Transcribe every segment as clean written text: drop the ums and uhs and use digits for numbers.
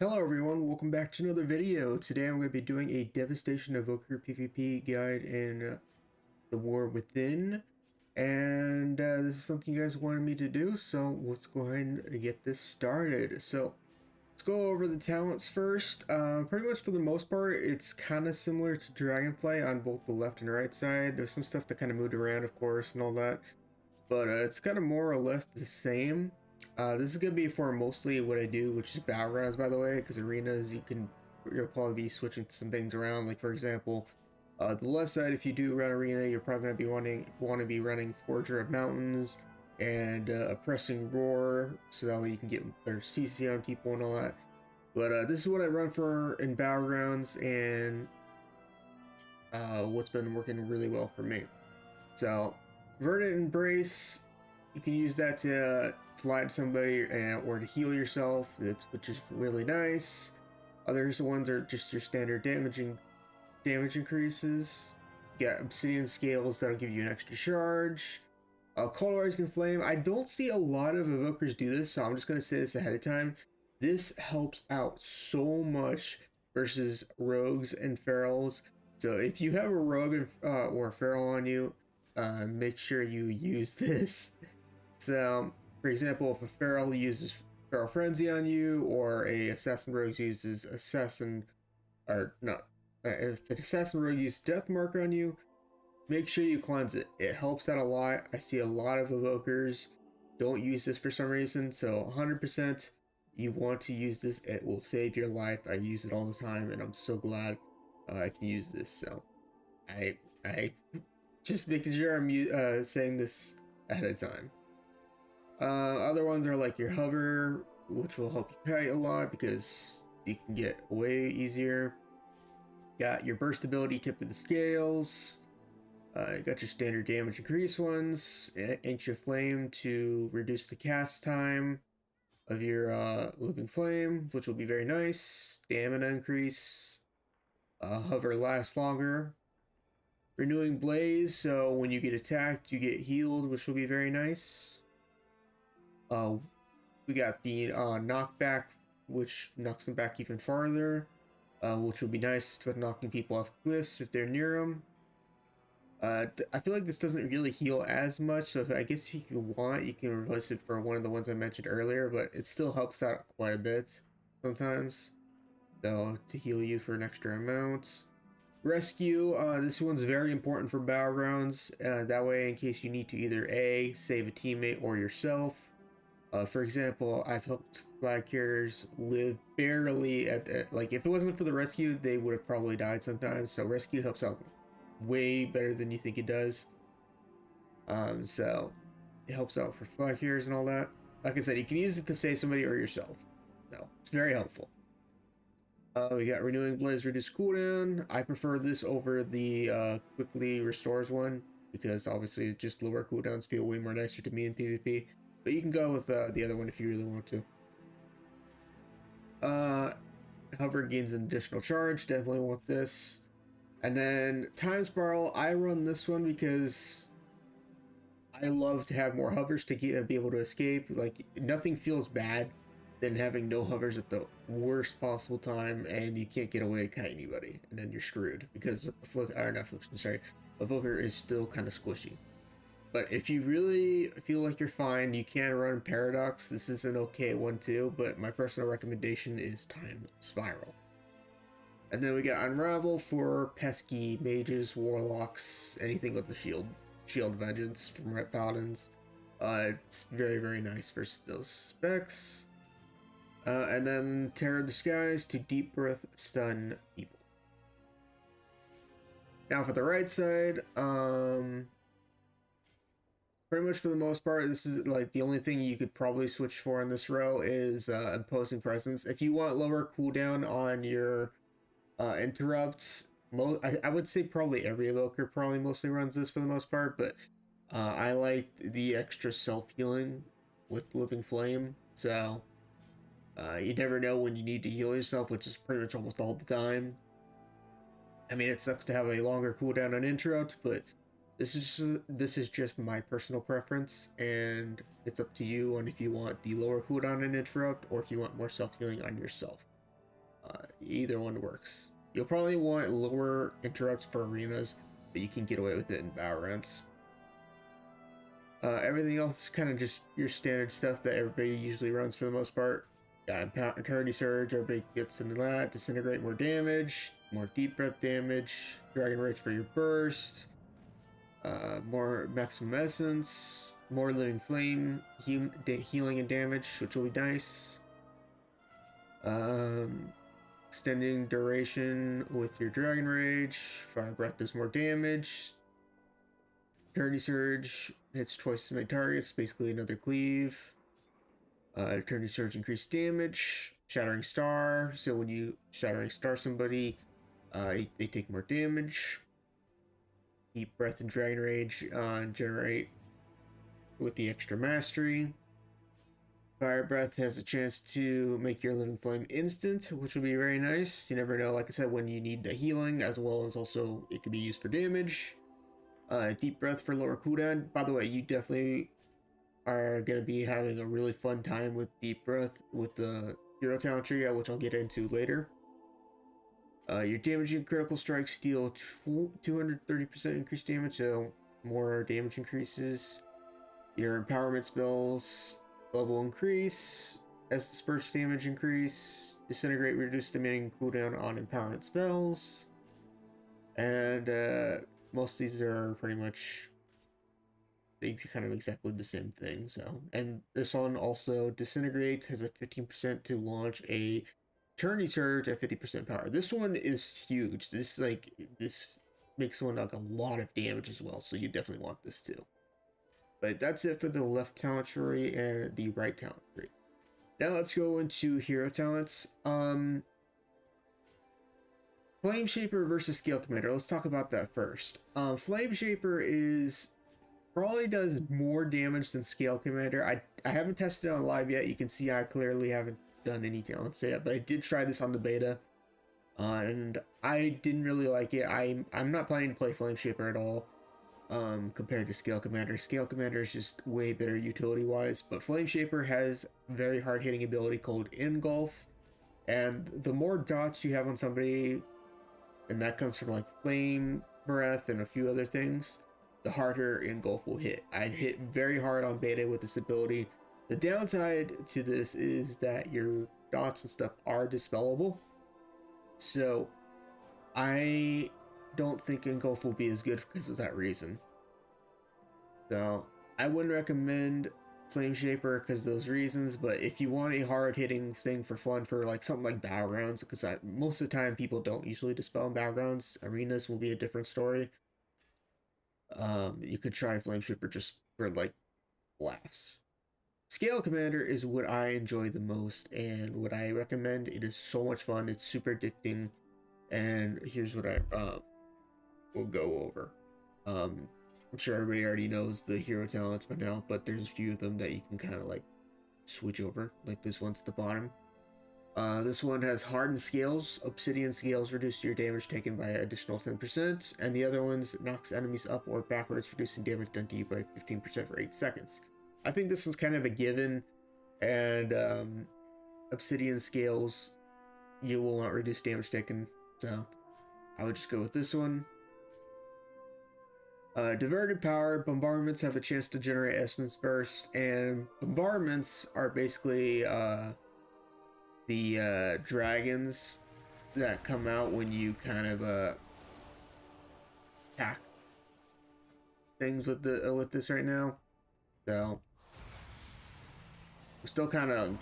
Hello everyone, welcome back to another video. Today I'm going to be doing a Devastation Evoker PvP guide in the War Within. And this is something you guys wanted me to do, so let's go ahead and get this started. So let's go over the talents first. Pretty much for the most part, it's kind of similar to Dragonfly on both the left and right side. There's some stuff that kind of moved around, of course, and all that. But it's kind of more or less the same. This is gonna be for mostly what I do, which is battlegrounds, by the way, because arenas you'll probably be switching some things around. Like for example, the left side, if you do run arena, you're probably gonna be want to be running Forger of Mountains and Oppressing Roar, so that way you can get better CC on people and all that. But this is what I run for in battlegrounds, and what's been working really well for me. So, Verdant Embrace, you can use that to fly to somebody or to heal yourself, which is really nice. Others ones are just your standard damage increases. You got Obsidian Scales, that'll give you an extra charge. Colorizing Flame, I don't see a lot of evokers do this, so I'm just going to say this ahead of time. This helps out so much versus rogues and ferals. So if you have a rogue or a feral on you, make sure you use this. So, for example, if a feral uses Feral Frenzy on you, or a Assassin Rogue uses Assassin, or not, if an Assassin Rogue uses Death Mark on you, make sure you cleanse it. It helps out a lot. I see a lot of evokers don't use this for some reason, so 100% you want to use this. It will save your life. I use it all the time, and I'm so glad I can use this. So, I just making sure I'm saying this ahead of time. Other ones are like your hover, which will help you kite a lot because you can get way easier. Got your burst ability, Tip of the Scales. Got your standard damage increase ones. Ancient Flame to reduce the cast time of your Living Flame, which will be very nice. Stamina increase. Hover lasts longer. Renewing Blaze, so when you get attacked, you get healed, which will be very nice. We got the knockback, which knocks them back even farther, which will be nice for knocking people off cliffs if they're near them. I feel like this doesn't really heal as much, so I guess if you want, you can replace it for one of the ones I mentioned earlier, but it still helps out quite a bit sometimes, so to heal you for an extra amount. Rescue, this one's very important for battlegrounds, that way in case you need to either A, save a teammate or yourself. For example, I've helped flag carriers live barely like if it wasn't for the rescue, they would have probably died sometimes, so rescue helps out way better than you think it does. So it helps out for flag carriers and all that. Like I said, you can use it to save somebody or yourself, so it's very helpful. We got Renewing Blaze, reduce cooldown. I prefer this over the quickly restores one because obviously just lower cooldowns feel way more nicer to me in PvP. But you can go with the other one if you really want to. Hover gains an additional charge. Definitely want this. And then Time Spiral. I run this one because I love to have more hovers to be able to escape. Like nothing feels bad than having no hovers at the worst possible time and you can't get away kite anybody, and then you're screwed because Evoker is still kind of squishy. But if you really feel like you're fine, you can run Paradox. This is an okay one too, but my personal recommendation is Time Spiral. And then we got Unravel for pesky mages, warlocks, anything with the shield vengeance from Red Paladins. It's very, very nice versus those specs. And then Terror Disguise to Deep Breath stun people. Now for the right side, pretty much for the most part, this is like the only thing you could probably switch for in this row is Imposing Presence. If you want lower cooldown on your interrupts, I would say probably every evoker probably mostly runs this for the most part, but I like the extra self-healing with Living Flame, so you never know when you need to heal yourself, which is pretty much almost all the time. I mean, it sucks to have a longer cooldown on interrupt, but this is just my personal preference, and it's up to you on if you want the lower cooldown on interrupt or if you want more self-healing on yourself. either one works. You'll probably want lower interrupts for arenas, but you can get away with it in battle rounds. Everything else is kind of just your standard stuff that everybody usually runs for the most part. Eternity Surge, everybody gets into that. Disintegrate, more damage. More Deep Breath damage. Dragon Rage for your burst. More Maximum Essence. More Living Flame. Healing and damage, which will be nice. Extending duration with your Dragon Rage. Fire Breath does more damage. Eternity Surge hits twice as many targets, basically another cleave. Eternity Surge increased damage. Shattering Star, so when you Shattering Star somebody, they take more damage. Deep Breath and Dragon Rage generate with the extra mastery. Fire Breath has a chance to make your Living Flame instant, which will be very nice. You never know, like I said, when you need the healing, as well as also it can be used for damage. Deep Breath for lower cooldown. By the way, you definitely are going to be having a really fun time with Deep Breath with the Hero Talent tree, which I'll get into later. Your damaging critical strikes deal 230% increased damage, so more damage increases. Your empowerment spells level increase as the dispersed damage increase. Disintegrate reduce the remaining cooldown on empowerment spells. And most of these are pretty much kind of exactly the same thing. So, and this one also Disintegrate has a 15% to launch a Eternity Surge at 50% power. This one is huge. This makes one like a lot of damage as well, so you definitely want this too. But that's it for the left talent tree and the right talent tree. Now let's go into hero talents. Flame Shaper versus Scale Commander. Let's talk about that first. Flame Shaper probably does more damage than Scale Commander. I haven't tested it on live yet. You can see I clearly haven't done any talents yet, but I did try this on the beta, and I didn't really like it. I'm not planning to play Flame Shaper at all. Compared to Scale Commander. Scale Commander is just way better utility wise, but Flame Shaper has very hard hitting ability called Engulf, and the more dots you have on somebody, and that comes from like Flame Breath and a few other things, the harder Engulf will hit. I hit very hard on beta with this ability. The downside to this is that your dots and stuff are dispellable, so I don't think Engulf will be as good because of that reason. So I wouldn't recommend Flame Shaper because of those reasons, but if you want a hard-hitting thing for fun for like something like Battlegrounds, because most of the time people don't usually dispel in Battlegrounds, arenas will be a different story. You could try Flame Shaper just for like laughs. Scale Commander is what I enjoy the most and what I recommend. It is so much fun. It's super addicting, and here's what I we'll go over. I'm sure everybody already knows the hero talents by now, but there's a few of them that you can kind of like switch over, like this one's at the bottom. This one has hardened scales. Obsidian scales reduce your damage taken by an additional 10%, and the other ones knocks enemies up or backwards, reducing damage done to you by 15% for 8 seconds. I think this one's kind of a given, and Obsidian scales, you will not reduce damage taken, so I would just go with this one. Diverted power. Bombardments have a chance to generate essence bursts, and bombardments are basically the dragons that come out when you kind of attack things with this right now. So I'm still kind of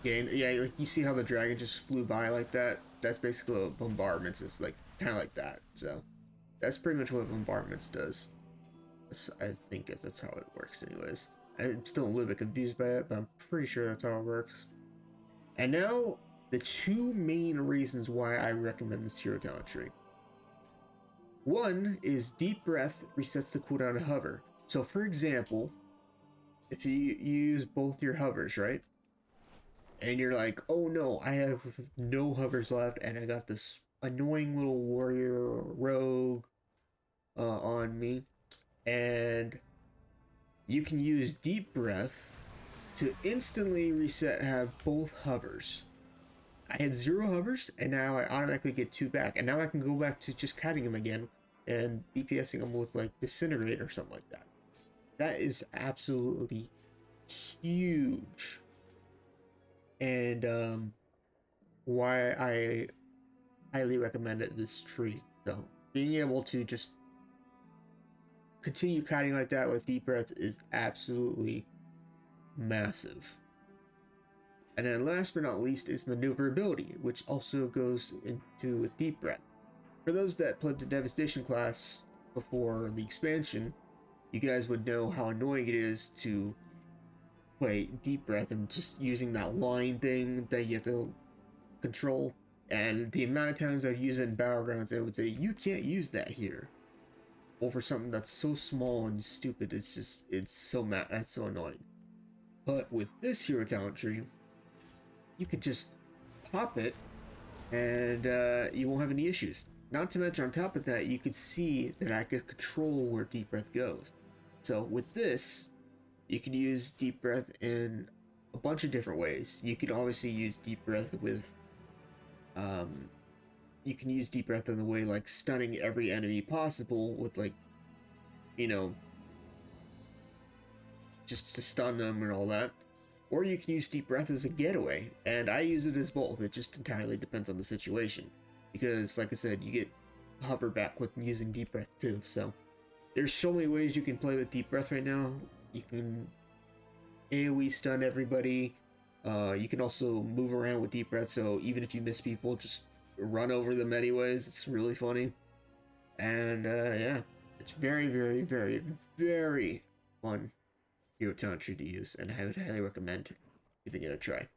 getting, yeah, like you see how the dragon just flew by like that. That's basically what bombardments is, like kind of like that. So that's pretty much what bombardments does. I think that's how it works anyways. I'm still a little bit confused by it, but I'm pretty sure that's how it works. And now, the two main reasons why I recommend this hero talent tree. One is Deep Breath resets the cooldown to hover. So for example, if you use both your hovers, right? And you're like, oh no, I have no hovers left, and I got this annoying little warrior or rogue on me, and you can use Deep Breath to instantly have both hovers. I had 0 hovers, and now I automatically get 2 back, and now I can go back to just kiting him again and DPSing him with like Disintegrate or something like that. That is absolutely huge, and why I highly recommend it, this tree. So being able to just continue kiting like that with deep breath is absolutely massive. And then last but not least is maneuverability, which also goes into with deep breath. For those that played the Devastation class before the expansion, you guys would know how annoying it is to play deep breath and just using that line thing that you have to control. And the amount of times I've used it in Battlegrounds, I would say, you can't use that here. Over something that's so small and stupid, it's so that's so annoying. But with this hero talent tree, you could just pop it and you won't have any issues. Not to mention, on top of that, you could see that I could control where deep breath goes. So with this, you can use deep breath in a bunch of different ways. You could obviously use deep breath with you can use deep breath in the way like stunning every enemy possible with, like, you know, just to stun them and all that. Or you can use deep breath as a getaway, and I use it as both. It just entirely depends on the situation, because like I said, you get hover back with using deep breath too. So there's so many ways you can play with deep breath right now. You can AoE stun everybody. You can also move around with deep breath, so even if you miss people, just run over them anyways. It's really funny. And yeah, it's very, very, very, very fun hero talent tree to use, and I would highly recommend giving it a try.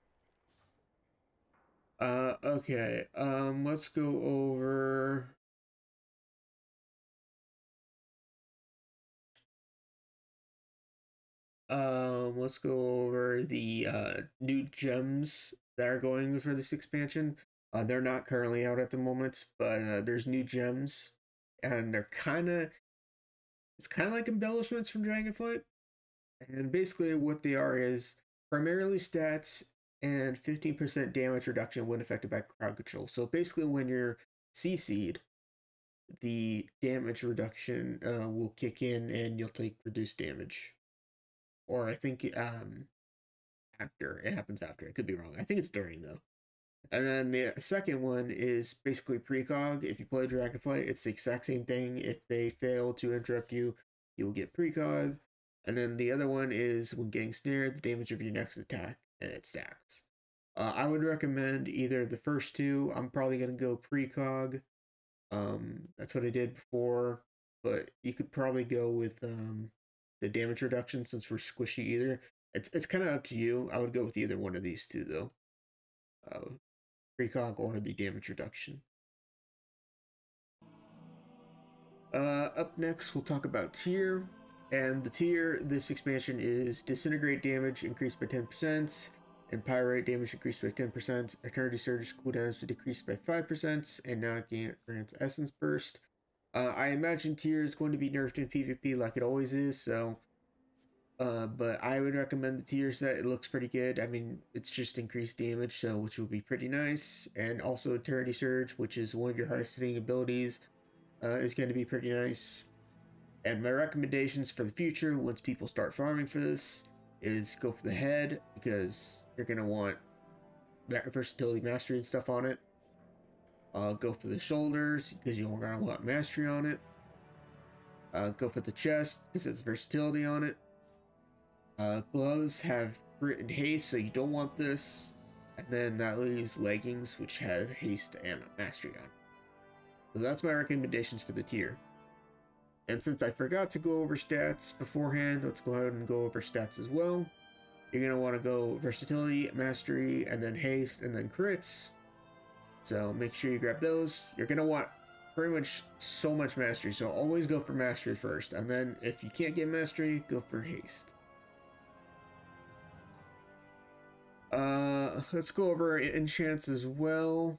Okay, let's go over the new gems that are going for this expansion. They're not currently out at the moment, but there's new gems, and they're it's kind of like embellishments from Dragonflight. And basically what they are is primarily stats and 15% damage reduction when affected by crowd control. So basically when you're CC'd, the damage reduction will kick in and you'll take reduced damage. Or I think after. It happens after. I could be wrong. I think it's during, though. And then the second one is basically precog. If you play Dragonflight, it's the exact same thing. If they fail to interrupt you, you will get precog. And then the other one is when getting snared, the damage of your next attack, and it stacks. I would recommend either the first two. I'm probably going to go precog. That's what I did before, but you could probably go with the damage reduction since we're squishy either. It's kind of up to you. I would go with either one of these two though. Precog or the damage reduction. Up next, we'll talk about tier. And the tier, this expansion is Disintegrate damage increased by 10%, and Pyrite damage increased by 10%, Eternity Surge cooldowns to decrease by 5%, and now it grants Essence Burst. I imagine tier is going to be nerfed in PvP like it always is, so but I would recommend the tier set. It looks pretty good. I mean, it's just increased damage, so which would be pretty nice. And also Eternity Surge, which is one of your highest hitting abilities, is going to be pretty nice. And my recommendations for the future, once people start farming for this, is go for the head, because you're going to want versatility, mastery, and stuff on it. Go for the shoulders, because you're going to want mastery on it. Go for the chest, because it's versatility on it. Gloves have grit and haste, so you don't want this. And then that leaves leggings, which have haste and mastery on. So that's my recommendations for the tier. And since I forgot to go over stats beforehand, let's go ahead and go over stats as well. You're going to want to go versatility, mastery, and then haste, and then crits. So make sure you grab those. You're going to want pretty much so much mastery, so always go for mastery first. And then if you can't get mastery, go for haste. Let's go over enchants as well.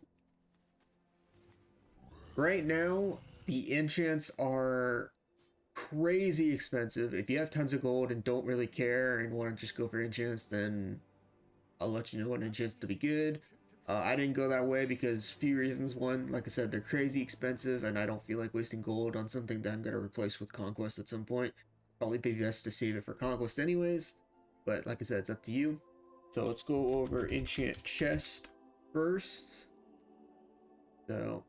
Right now, the enchants are crazy expensive. If you have tons of gold and don't really care and want to just go for enchants, then I'll let you know what enchants to be good. I didn't go that way because a few reasons. One, like I said, they're crazy expensive, and I don't feel like wasting gold on something that I'm going to replace with Conquest at some point. Probably be best to save it for Conquest anyways, but like I said, it's up to you. So let's go over Enchant Chest first. So,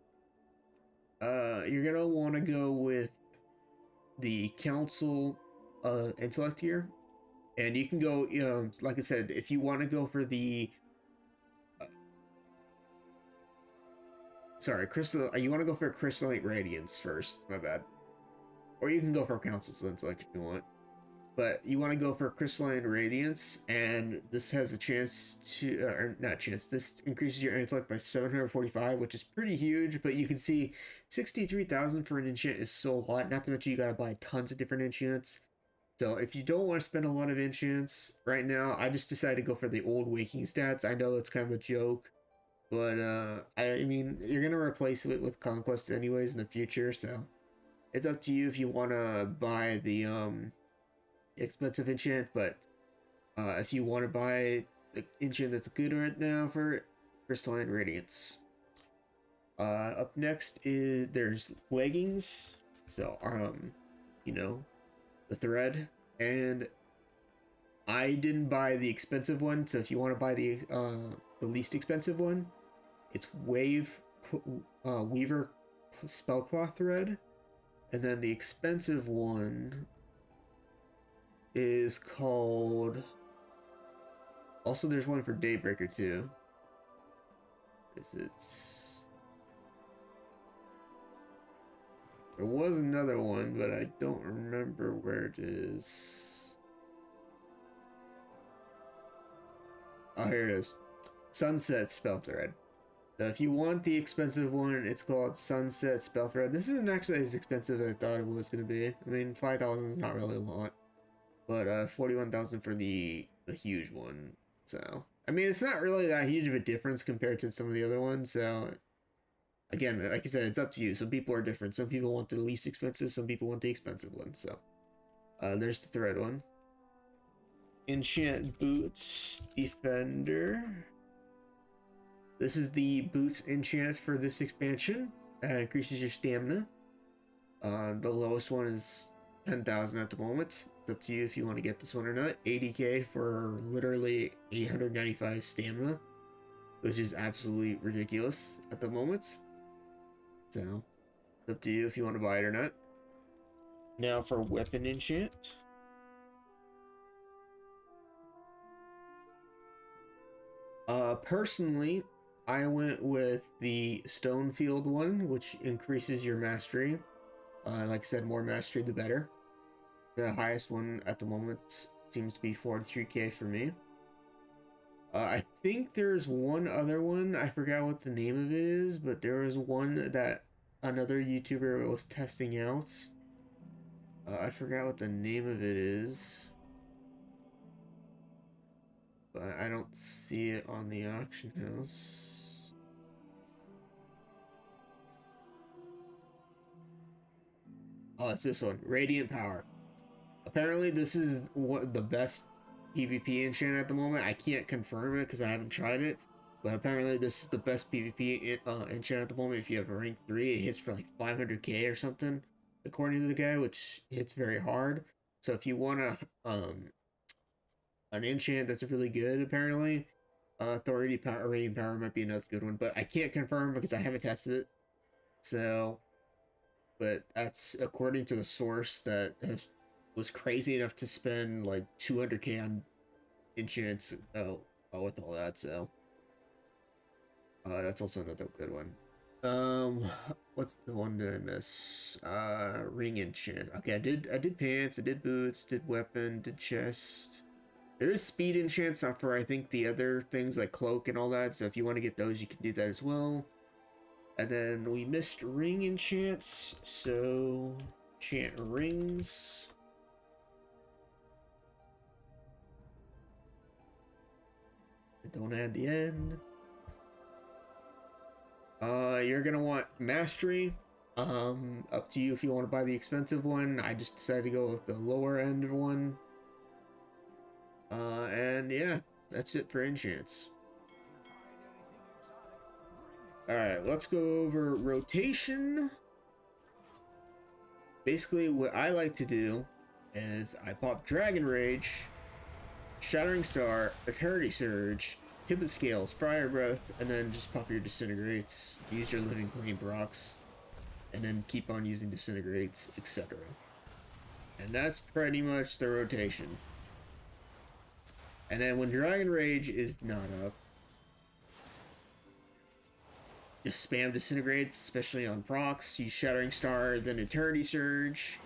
you're going to want to go with the Council Intellect here. And you can go, like I said, if you want to go for the sorry, crystal. You want to go for Crystalline Radiance first. My bad. Or you can go for Council's Intellect if you want. But you want to go for Crystalline Radiance, and this has a chance to, or not chance. This increases your intellect by 745, which is pretty huge. But you can see 63,000 for an enchant is so a lot. Not to mention you gotta buy tons of different enchants. So if you don't want to spend a lot of enchants right now, I just decided to go for the old Waking stats. I know that's kind of a joke. But, I mean, you're going to replace it with Conquest anyways in the future, so it's up to you if you want to buy the, expensive enchant, but, if you want to buy the enchant that's good right now for Crystalline Radiance. Up next is, there's Leggings, so, you know, the thread, and I didn't buy the expensive one, so if you want to buy the least expensive one, it's Weaver Spellcloth thread, and then the expensive one is called. Also, there's one for Daybreaker too. Is it? There was another one, but I don't remember where it is. Oh, here it is. Sunset Spell Thread. So if you want the expensive one, it's called Sunset Spell Thread. This isn't actually as expensive as I thought it was going to be. I mean, 5,000 is not really a lot. But 41,000 for the huge one. So, I mean, it's not really that huge of a difference compared to some of the other ones. So, again, like I said, it's up to you. Some people are different. Some people want the least expensive. Some people want the expensive one. So, there's the thread one. Enchant Boots Defender. This is the Boots enchant for this expansion. Increases your stamina. The lowest one is 10,000 at the moment. It's up to you if you want to get this one or not. 80k for literally 895 stamina, which is absolutely ridiculous at the moment. So, it's up to you if you want to buy it or not. Now for weapon enchant. Personally, I went with the Stonefield one, which increases your mastery. Like I said, more mastery the better. The highest one at the moment seems to be 43k for me. I think there's one other one. I forgot what the name of it is, but there was one that another YouTuber was testing out. I forgot what the name of it is. But I don't see it on the auction house. Oh, it's this one. Radiant Power. Apparently, this is the best PvP enchant at the moment. I can't confirm it because I haven't tried it. But apparently, this is the best PvP enchant at the moment. If you have a rank 3, it hits for like 500k or something, according to the guy, which hits very hard. So if you want an enchant that's really good, apparently, Authority Power, Radiant Power might be another good one. But I can't confirm because I haven't tested it. So, but that's according to a source that was crazy enough to spend like 200k on enchants with all that. So, that's also another good one. What's the one that I miss? Ring enchant. Okay, I did pants, I did boots, did weapon, did chest. There is speed enchants for I think the other things like cloak and all that. So if you want to get those, you can do that as well. And then we missed ring enchants, so enchant rings. Don't add the end. You're gonna want mastery. Up to you if you want to buy the expensive one. I just decided to go with the lower end one. And yeah, that's it for enchants. Alright, let's go over rotation. Basically, what I like to do is I pop Dragon Rage, Shattering Star, Eternity Surge, Tip of Scales, Fire Breath, and then just pop your Disintegrates, use your Living Flame procs, and then keep on using Disintegrates, etc. And that's pretty much the rotation. And then when Dragon Rage is not up, just spam Disintegrates, especially on procs. Use Shattering Star, then Eternity Surge.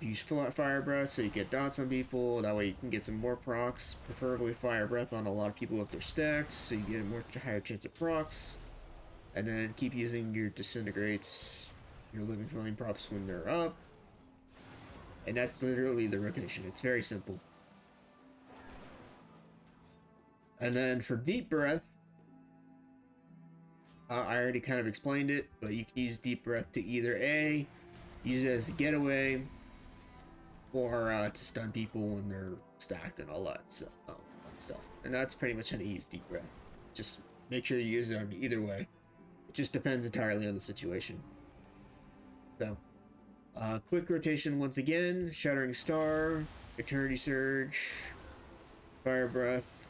Use Fire Breath so you get dots on people. That way you can get some more procs. Preferably Fire Breath on a lot of people if they're stacked, so you get a more higher chance of procs. And then keep using your Disintegrates, your Living Flame props when they're up. And that's literally the rotation. It's very simple. And then for Deep Breath, I already kind of explained it, but you can use Deep Breath to either A, use it as a getaway, or to stun people when they're stacked and all that stuff. And that's pretty much how to use Deep Breath. Just make sure you use it on either way. It just depends entirely on the situation. So, quick rotation once again, Shattering Star, Eternity Surge, Fire Breath,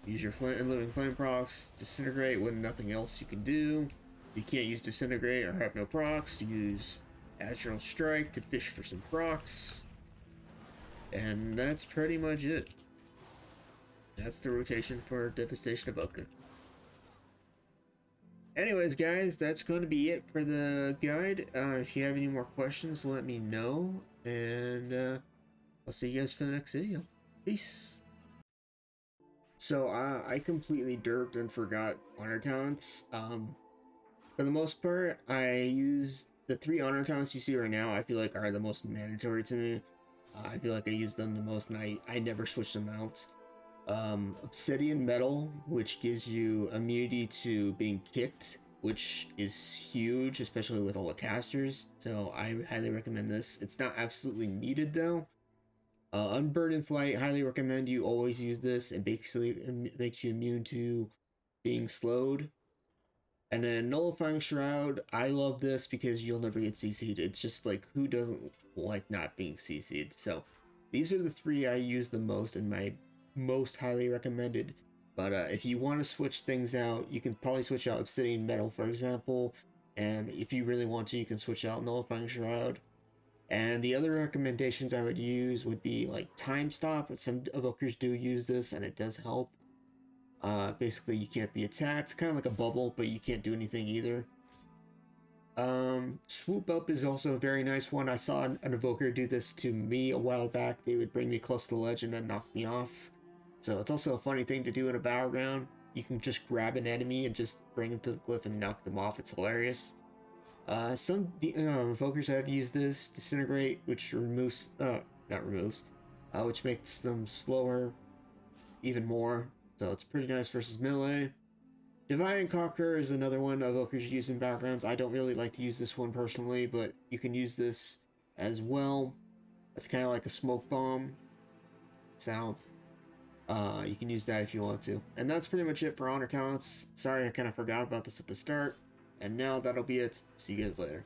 use your Living Flame procs, Disintegrate when nothing else you can do. You can't use Disintegrate or have no procs, use Astral Strike to fish for some procs. And that's pretty much it. That's the rotation for Devastation evoker. Anyways, guys, that's going to be it for the guide. If you have any more questions, let me know. And I'll see you guys for the next video. Peace. So I completely derped and forgot honor talents. For the most part, I use the 3 honor talents you see right now. I feel like are the most mandatory to me. I feel like I use them the most, and I never switch them out. Obsidian Metal, which gives you immunity to being kicked, which is huge, especially with all the casters. So I highly recommend this. It's not absolutely needed though. Unburdened Flight, highly recommend you always use this. It basically makes you immune to being slowed. And then Nullifying Shroud, I love this because you'll never get CC'd. It's just like, who doesn't like not being CC'd? So these are the 3 I use the most and my most highly recommended. But if you want to switch things out, you can probably switch out Obsidian Metal, for example. And if you really want to, you can switch out Nullifying Shroud. And the other recommendations I would use would be like Time Stop. Some evokers do use this and it does help. Basically you can't be attacked. It's kind of like a bubble, but you can't do anything either. Swoop Up is also a very nice one. I saw an evoker do this to me a while back. They would bring me close to the ledge and then knock me off. So it's also a funny thing to do in a battleground. You can just grab an enemy and just bring them to the cliff and knock them off. It's hilarious. Some evokers have used this. Disintegrate, which removes, which makes them slower even more. So it's pretty nice versus melee. Divide and Conquer is another one evokers use in battlegrounds. I don't really like to use this one personally, but you can use this as well. It's kind of like a smoke bomb. So, you can use that if you want to. And that's pretty much it for honor talents. Sorry, I kind of forgot about this at the start. And now that'll be it. See you guys later.